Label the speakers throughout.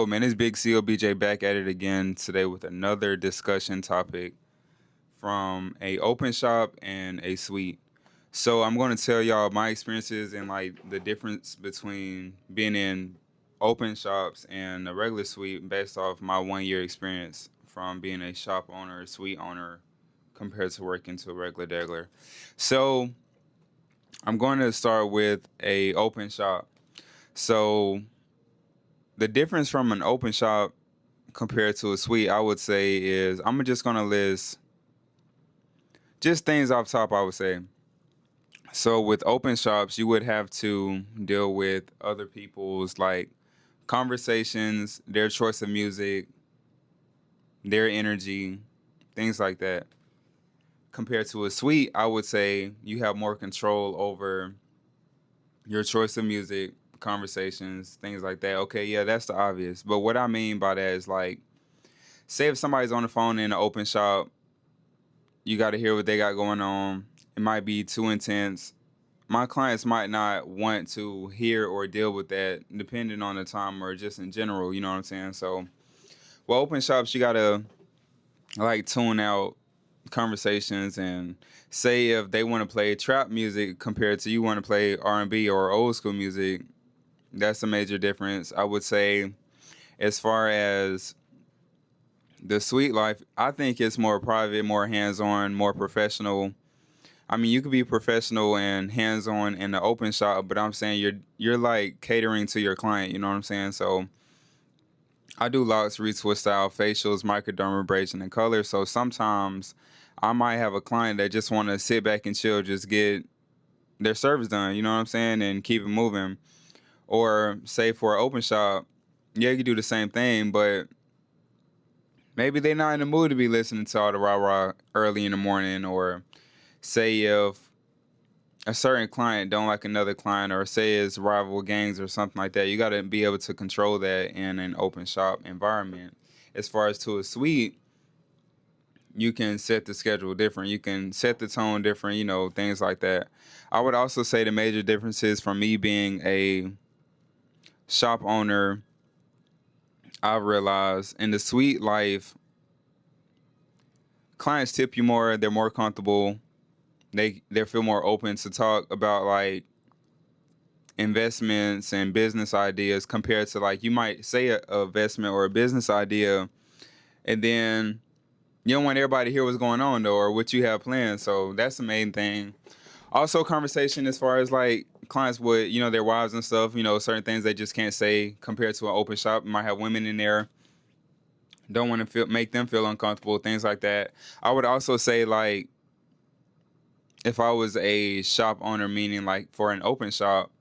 Speaker 1: Oh man, it's Big CEO BJ back at it again today with another discussion topic from a open shop and a suite. So I'm going to tell y'all my experiences and like the difference between being in open shops and a regular suite based off my 1 year experience from being a shop owner, suite owner compared to working to a regular degular. So I'm going to start with a open shop. So the difference from an open shop compared to a suite, I would say is I'm just gonna list just things off top. I would say so with open shops, you would have to deal with other people's like conversations, their choice of music, their energy, things like that. Compared to a suite, I would say you have more control over your choice of music, conversations, things like that. Okay, yeah, that's the obvious. But what I mean by that is like, say if somebody's on the phone in an open shop, you got to hear what they got going on. It might be too intense. My clients might not want to hear or deal with that depending on the time or just in general, you know what I'm saying? So, well, open shops, you got to like tune out conversations and say if they want to play trap music compared to you want to play R&B or old school music, that's a major difference. I would say as far as the suite life, I think it's more private, more hands-on, more professional. I mean, you could be professional and hands-on in the open shop, but I'm saying you're like catering to your client. You know what I'm saying? So I do locks, retwist style, facials, microdermabrasion, and color. So sometimes I might have a client that just want to sit back and chill, just get their service done. You know what I'm saying, and keep it moving. Or say for an open shop, yeah, you can do the same thing, but maybe they're not in the mood to be listening to all the rah rah early in the morning, or say if a certain client don't like another client, or say it's rival gangs or something like that, you got to be able to control that in an open shop environment. As far as to a suite, you can set the schedule different, you can set the tone different, things like that. I would also say the major differences from me being a shop owner, I realized in the suite life, clients tip you more, they're more comfortable, they feel more open to talk about like investments and business ideas compared to like you might say a investment or a business idea and then you don't want everybody to hear what's going on though or what you have planned. So that's the main thing. Also conversation as far as like clients with, their wives and stuff, certain things they just can't say compared to an open shop. You might have women in there, don't want to make them feel uncomfortable, things like that. I would also say like if I was a shop owner, meaning like for an open shop,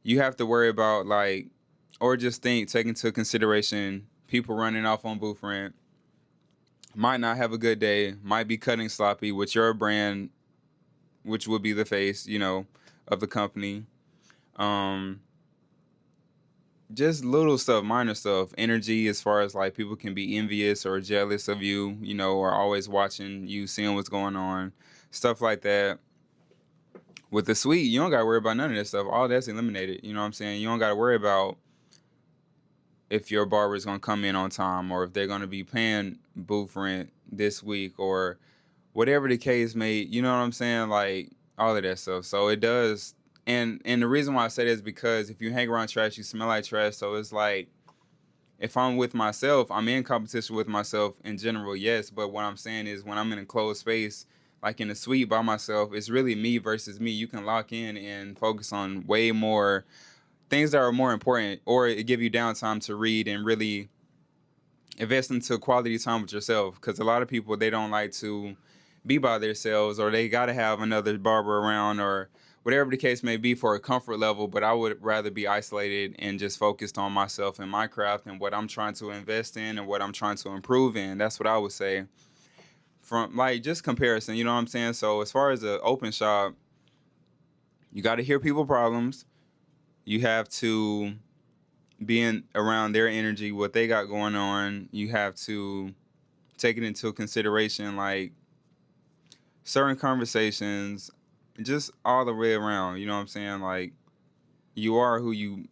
Speaker 1: you have to worry about like, or just take into consideration people running off on booth rent, might not have a good day, might be cutting sloppy with your brand, which would be the face, of the company. Um, just little stuff, minor stuff, energy as far as like people can be envious or jealous of you, or always watching you, seeing what's going on, stuff like that. With the suite, you don't got to worry about none of this stuff. All that's eliminated. You know what I'm saying? You don't got to worry about if your barber is going to come in on time or if they're going to be paying booth rent this week or whatever the case may, you know what I'm saying? Like all of that stuff. So it does. And the reason why I say that is because if you hang around trash, you smell like trash. So it's like if I'm with myself, I'm in competition with myself in general, yes. But what I'm saying is when I'm in a closed space, like in a suite by myself, it's really me versus me. You can lock in and focus on way more things that are more important, or it give you downtime to read and really invest into quality time with yourself. Because a lot of people, they don't like to be by themselves, or they got to have another barber around, or whatever the case may be for a comfort level. But I would rather be isolated and just focused on myself and my craft and what I'm trying to invest in and what I'm trying to improve in. That's what I would say from like just comparison. You know what I'm saying? So as far as the open shop, you got to hear people problems. You have to being around their energy, what they got going on. You have to take it into consideration, like certain conversations, just all the way around. You know what I'm saying? Like you are who you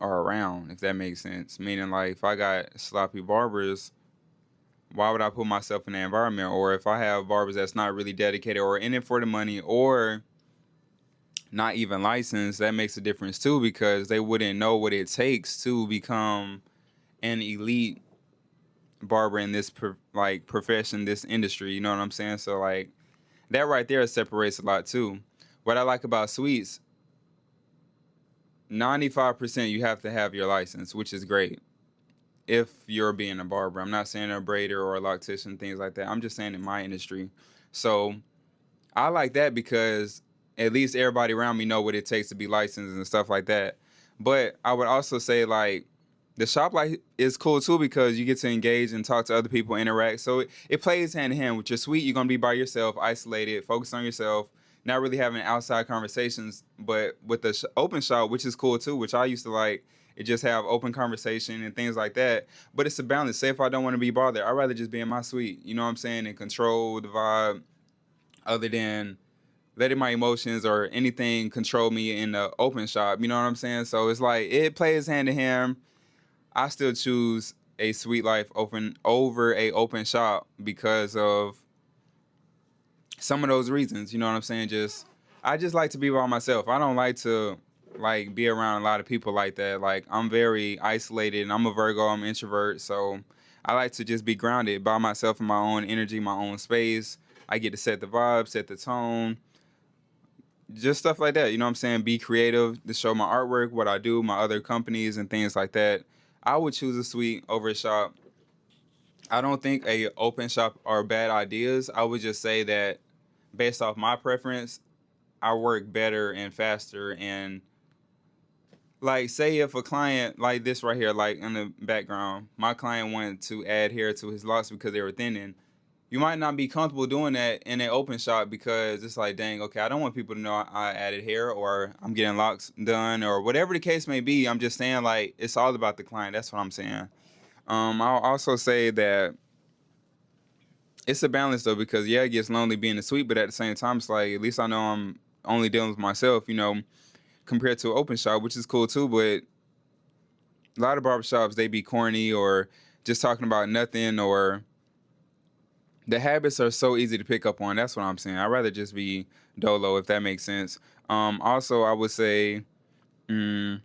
Speaker 1: are around, if that makes sense. Meaning, like, if I got sloppy barbers, why would I put myself in that environment? Or if I have barbers that's not really dedicated or in it for the money or not even licensed, that makes a difference too, because they wouldn't know what it takes to become an elite barber in this profession, this industry. You know what I'm saying? So like that right there separates a lot too. What I like about suites, 95% you have to have your license, which is great if you're being a barber. I'm not saying a braider or a loctician, things like that. I'm just saying in my industry. So I like that because at least everybody around me know what it takes to be licensed and stuff like that. But I would also say like the shop life is cool too because you get to engage and talk to other people, interact. So it plays hand in hand. With your suite, you're gonna be by yourself, isolated, focused on yourself, not really having outside conversations. But with the open shop, which is cool too, which I used to like, it just have open conversation and things like that. But it's a balance. Say if I don't want to be bothered, I'd rather just be in my suite. You know what I'm saying? And control the vibe, other than letting my emotions or anything control me in the open shop. You know what I'm saying? So it's like it plays hand in hand. I still choose a sweet life open over a open shop because of some of those reasons. You know what I'm saying? Just I just like to be by myself. I don't like to like be around a lot of people like that. Like I'm very isolated and I'm a Virgo, I'm an introvert, so I like to just be grounded by myself in my own energy, my own space. I get to set the vibe, set the tone, just stuff like that. You know what I'm saying? Be creative to show my artwork, what I do, my other companies and things like that. I would choose a suite over a shop. I don't think a open shop are bad ideas. I would just say that based off my preference, I work better and faster. And like say if a client like this right here, like in the background, my client wanted to add hair to his locks because they were thinning. You might not be comfortable doing that in an open shop because it's like, dang, okay, I don't want people to know I added hair or I'm getting locks done or whatever the case may be. I'm just saying, like, it's all about the client. That's what I'm saying. I'll also say that it's a balance though because yeah, it gets lonely being a suite, but at the same time, it's like at least I know I'm only dealing with myself, you know, compared to an open shop, which is cool too. But a lot of barbershops they be corny or just talking about nothing or the habits are so easy to pick up on. That's what I'm saying. I'd rather just be dolo, if that makes sense. Also, I would say mm,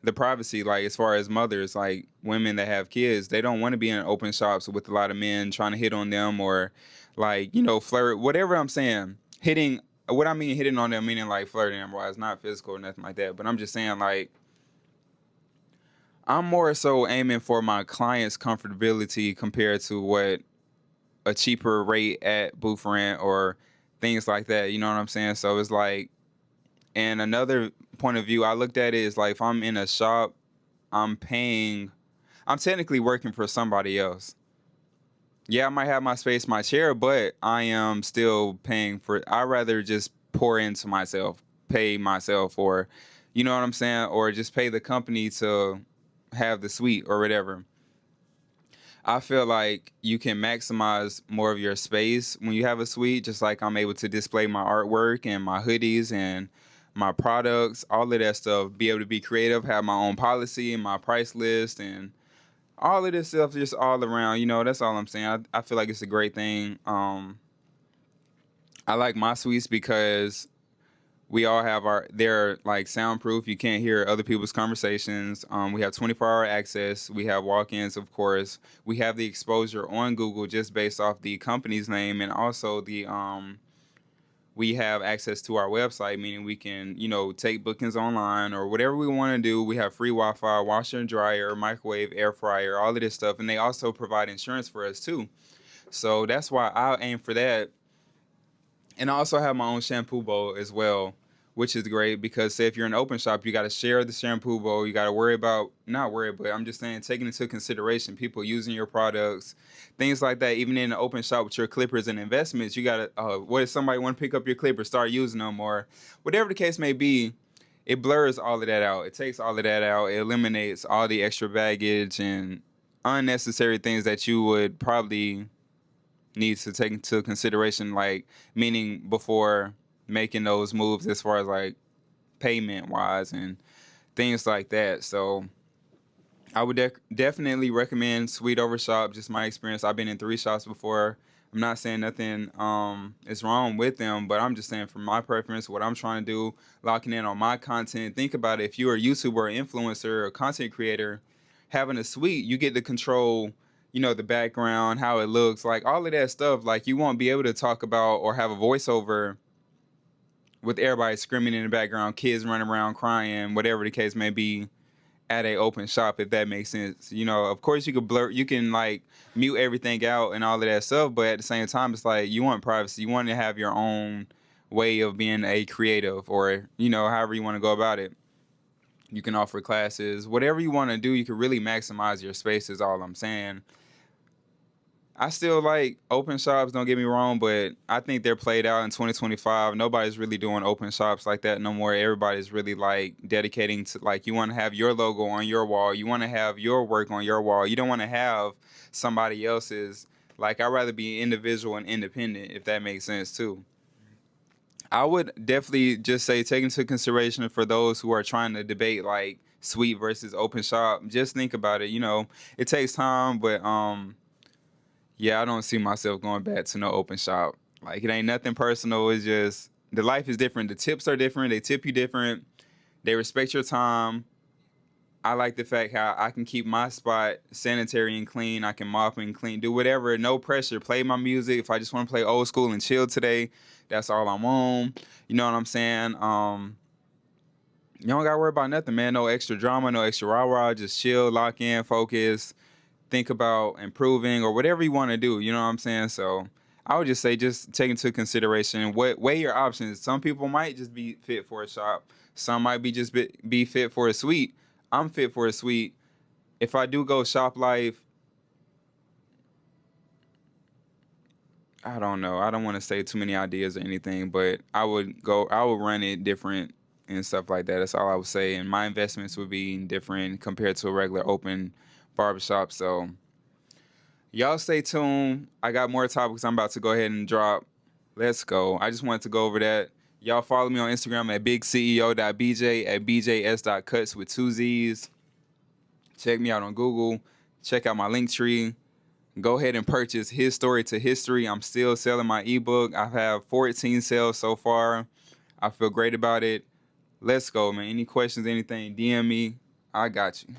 Speaker 1: the privacy, like as far as mothers, like women that have kids, they don't want to be in open shops with a lot of men trying to hit on them or like, you know, flirt, whatever I'm saying. Hitting, what I mean hitting on them, meaning like flirting them, wise, not physical or nothing like that. But I'm just saying like, I'm more so aiming for my client's comfortability compared to what a cheaper rate at booth rent or things like that. You know what I'm saying? So it's like, and another point of view I looked at it is like if I'm in a shop, I'm paying, I'm technically working for somebody else. Yeah, I might have my space, my chair, but I am still paying for. I rather just pour into myself, pay myself, or you know what I'm saying, or just pay the company to have the suite or whatever. I feel like you can maximize more of your space when you have a suite, just like I'm able to display my artwork and my hoodies and my products, all of that stuff, be able to be creative, have my own policy and my price list and all of this stuff just all around, you know, that's all I'm saying. I feel like it's a great thing. I like my suites because we all have they're like soundproof. You can't hear other people's conversations. We have 24-hour access. We have walk-ins, of course. We have the exposure on Google just based off the company's name, and also we have access to our website, meaning we can, you know, take bookings online or whatever we want to do. We have free Wi-Fi, washer and dryer, microwave, air fryer, all of this stuff, and they also provide insurance for us too. So that's why I aim for that. And I also have my own shampoo bowl as well, which is great because say if you're in an open shop, you got to share the shampoo bowl. You got to worry about, not worry, but I'm just saying, taking into consideration people using your products, things like that. Even in an open shop with your clippers and investments, you got to, what if somebody want to pick up your clippers, start using them or whatever the case may be, it blurs all of that out. It takes all of that out. It eliminates all the extra baggage and unnecessary things that you would probably needs to take into consideration, like meaning before making those moves as far as like payment wise and things like that. So I would definitely recommend Sweet over Shop. Just my experience. I've been in 3 shops before. I'm not saying nothing is wrong with them, but I'm just saying from my preference, what I'm trying to do, locking in on my content. Think about it. If you're a YouTuber, or influencer, or content creator, having a suite, you get to control, the background, how it looks, like all of that stuff. Like you won't be able to talk about or have a voiceover with everybody screaming in the background, kids running around crying, whatever the case may be, at a open shop, if that makes sense. Of course you can like mute everything out and all of that stuff, but at the same time, it's like you want privacy. You want to have your own way of being a creative, or however you want to go about it. You can offer classes, whatever you want to do. You can really maximize your space. Is all I'm saying. I still like open shops, don't get me wrong, but I think they're played out in 2025. Nobody's really doing open shops like that no more. Everybody's really like dedicating to, like, you want to have your logo on your wall. You want to have your work on your wall. You don't want to have somebody else's. Like, I'd rather be individual and independent, if that makes sense too. I would definitely just say, take into consideration for those who are trying to debate like suite versus open shop. Just think about it. It takes time, but yeah, I don't see myself going back to no open shop. Like, it ain't nothing personal. It's just the life is different. The tips are different. They tip you different. They respect your time. I like the fact how I can keep my spot sanitary and clean. I can mop and clean, do whatever, no pressure. Play my music. If I just want to play old school and chill today, that's all I'm on. You know what I'm saying? You don't got to worry about nothing, man. No extra drama, no extra rah-rah. Just chill, lock in, focus, think about improving or whatever you want to do. You know what I'm saying? So I would just say, just take into consideration, weigh your options. Some people might just be fit for a shop. Some might be fit for a suite. I'm fit for a suite. If I do go shop life, I don't know. I don't want to say too many ideas or anything, but I would run it different and stuff like that. That's all I would say. And my investments would be different compared to a regular open barbershop. So y'all stay tuned. I got more topics I'm about to go ahead and drop. Let's go. I just wanted to go over that. Y'all follow me on Instagram at bigceo.bj, at BJs.Cutzz with 2 Z's. Check me out on Google. Check out my link tree. Go ahead and purchase His Story to History. I'm still selling my ebook. I have 14 sales so far. I feel great about it. Let's go, man. Any questions, anything, DM me. I got you.